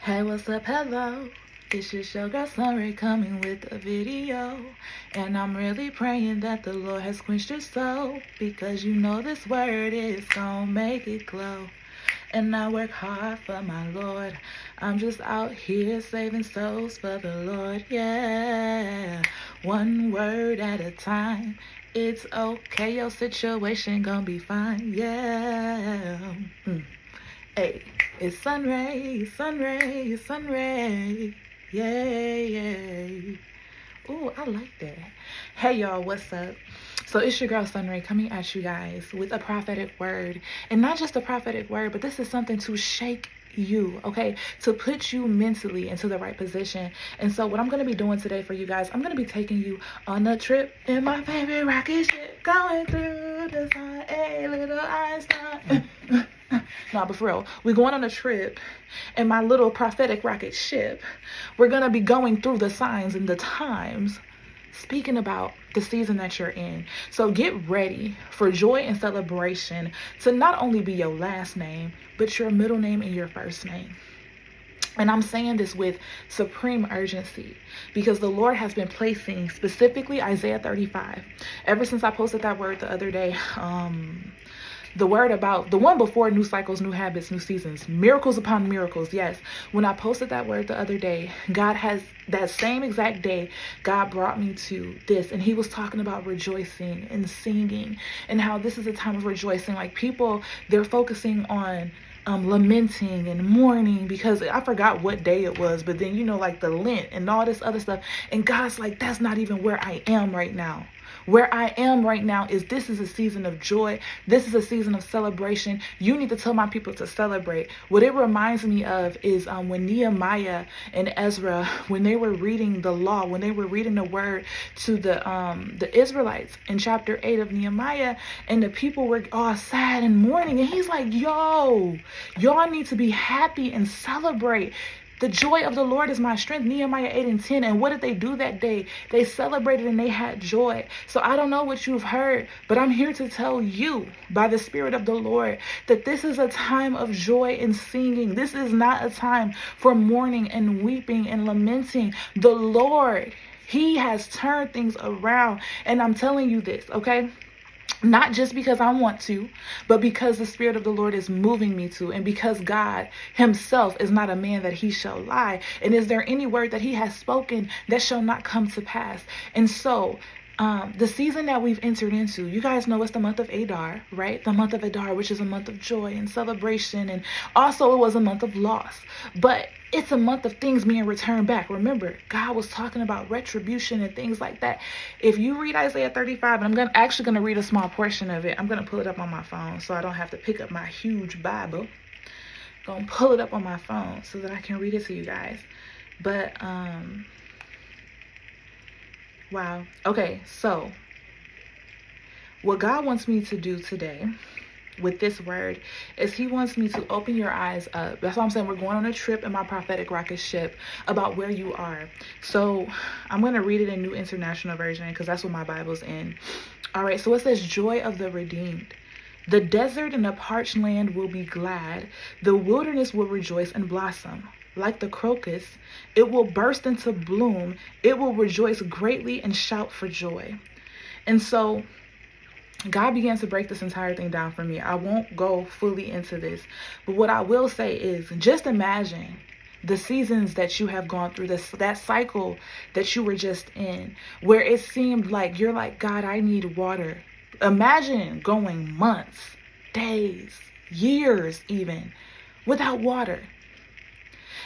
Hey, what's up? Hello. It's your show girl Sunray coming with a video. And I'm really praying that the Lord has quenched your soul, because you know this word is gonna make it glow. And I work hard for my Lord. I'm just out here saving souls for the Lord, yeah. One word at a time. It's okay, your situation gonna be fine, yeah. Hey, it's sunray, sunray, sunray. Yay. Ooh, I like that. Hey, y'all, what's up? So it's your girl Sunray coming at you guys with a prophetic word. And not just a prophetic word, but this is something to shake you, okay? To put you mentally into the right position. And so what I'm going to be doing today for you guys, I'm going to be taking you on a trip in my favorite rocket ship, going through the sun, a little Einstein. No, but for real, we're going on a trip in my little prophetic rocket ship. We're going to be going through the signs and the times, speaking about the season that you're in. So get ready for joy and celebration to not only be your last name, but your middle name and your first name. And I'm saying this with supreme urgency because the Lord has been placing specifically Isaiah 35. Ever since I posted that word the other day, the word about the one before new cycles, new habits, new seasons, miracles upon miracles. Yes. When I posted that word the other day, God has that same exact day, God brought me to this, and he was talking about rejoicing and singing and how this is a time of rejoicing. Like people, they're focusing on lamenting and mourning because I forgot what day it was, but then, like the Lent and all this other stuff. And God's like, that's not even where I am right now. Where I am right now is this is a season of joy. This is a season of celebration. You need to tell my people to celebrate. What it reminds me of is when Nehemiah and Ezra, when they were reading the law, when they were reading the word to the Israelites in chapter 8 of Nehemiah, and the people were all sad and mourning. And he's like, y'all need to be happy and celebrate. The joy of the Lord is my strength, Nehemiah 8 and 10. And what did they do that day? They celebrated and they had joy. So I don't know what you've heard, but I'm here to tell you by the Spirit of the Lord that this is a time of joy and singing. This is not a time for mourning and weeping and lamenting. The Lord, he has turned things around. And I'm telling you this, okay? Not just because I want to, but because the Spirit of the Lord is moving me to, and because God himself is not a man that he shall lie. And is there any word that he has spoken that shall not come to pass? And so the season that we've entered into, you guys know it's the month of Adar, right? The month of Adar, which is a month of joy and celebration. And also it was a month of loss, but it's a month of things being returned back. Remember, God was talking about retribution and things like that. If you read Isaiah 35, and I'm actually going to read a small portion of it. I'm going to pull it up on my phone so I don't have to pick up my huge Bible. Going to pull it up on my phone so that I can read it to you guys. But, wow. Okay, so what God wants me to do today with this word is he wants me to open your eyes up. That's why I'm saying we're going on a trip in my prophetic rocket ship about where you are. So I'm going to read it in New International Version because that's what my Bible's in. All right, so it says, joy of the redeemed. The desert and the parched land will be glad. The wilderness will rejoice and blossom. Like the crocus, it will burst into bloom. It will rejoice greatly and shout for joy. And so God began to break this entire thing down for me. I won't go fully into this, but what I will say is just imagine the seasons that you have gone through, that cycle that you were just in, where it seemed like you're like, God, I need water. Imagine going months, days, years even without water.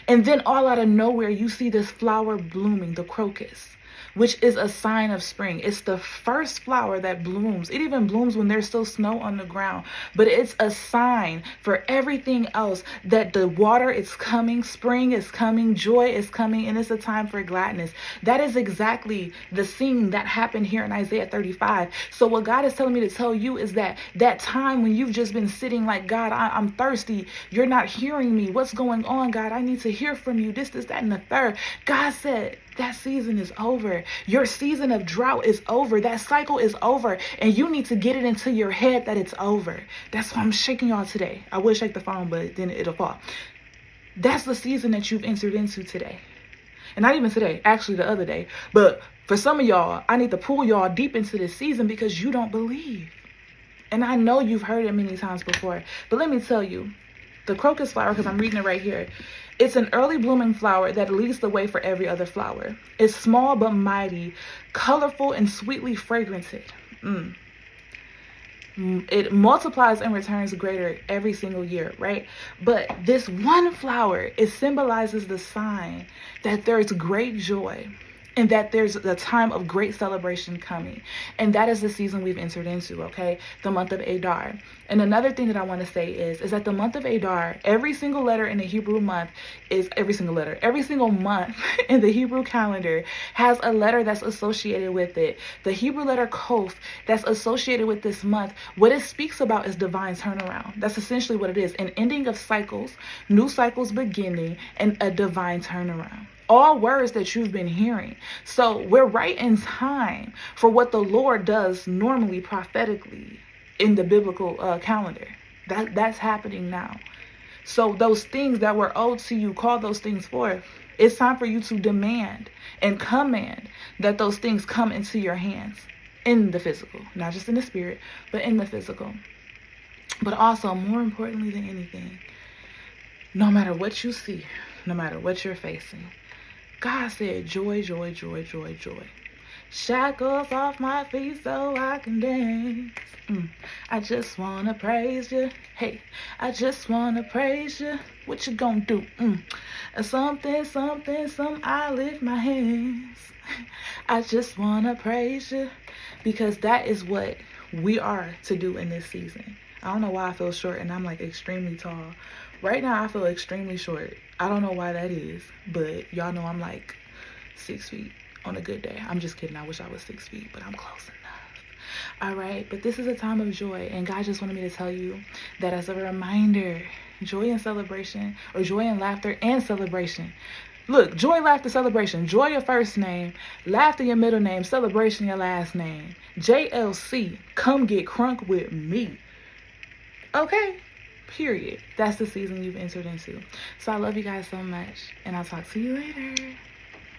And then all out of nowhere, you see this flower blooming, the crocus, which is a sign of spring. It's the first flower that blooms. It even blooms when there's still snow on the ground. But it's a sign for everything else that the water is coming, spring is coming, joy is coming, and it's a time for gladness. That is exactly the scene that happened here in Isaiah 35. So what God is telling me to tell you is that time when you've just been sitting like, God, I'm thirsty. You're not hearing me. What's going on, God? I need to hear from you. This, that, and the third. God said, that season is over. Your season of drought is over. That cycle is over. And you need to get it into your head that it's over. That's why I'm shaking y'all today. I would shake the phone, but then it'll fall. That's the season that you've entered into today. And not even today, actually the other day. But for some of y'all, I need to pull y'all deep into this season because you don't believe. And I know you've heard it many times before. But let me tell you, the crocus flower, because I'm reading it right here, it's an early blooming flower that leads the way for every other flower. It's small but mighty, colorful and sweetly fragranted. It multiplies and returns greater every single year, right? But this one flower, it symbolizes the sign that there's great joy and that there's a time of great celebration coming. And that is the season we've entered into, okay? The month of Adar. And another thing that I want to say is that the month of Adar, every single letter in the Hebrew month is every single month in the Hebrew calendar has a letter that's associated with it. The Hebrew letter Kof that's associated with this month, what it speaks about is divine turnaround. That's essentially what it is. An ending of cycles, new cycles beginning, and a divine turnaround. All words that you've been hearing. So we're right in time for what the Lord does normally prophetically in the biblical calendar. That's happening now. So those things that were owed to you, call those things forth. It's time for you to demand and command that those things come into your hands in the physical, not just in the spirit, but in the physical. But also, more importantly than anything, no matter what you see, no matter what you're facing, God said, joy, joy, joy, joy, joy. Shackles off my feet so I can dance. I just want to praise you. Hey, I just want to praise you. What you gonna do? Something, I lift my hands. I just want to praise you. Because that is what we are to do in this season. I don't know why I feel short and I'm like extremely tall. Right now I feel extremely short. I don't know why that is, but y'all know I'm like 6 feet on a good day. I'm just kidding. I wish I was 6 feet, but I'm close enough. All right, but this is a time of joy, and God just wanted me to tell you that as a reminder, joy and celebration, or joy and laughter and celebration. Look, joy, laughter, celebration. Joy your first name, laughter your middle name, celebration your last name. JLC, come get crunk with me. Okay? Period. That's the season you've entered into. So I love you guys so much, and I'll talk to you later.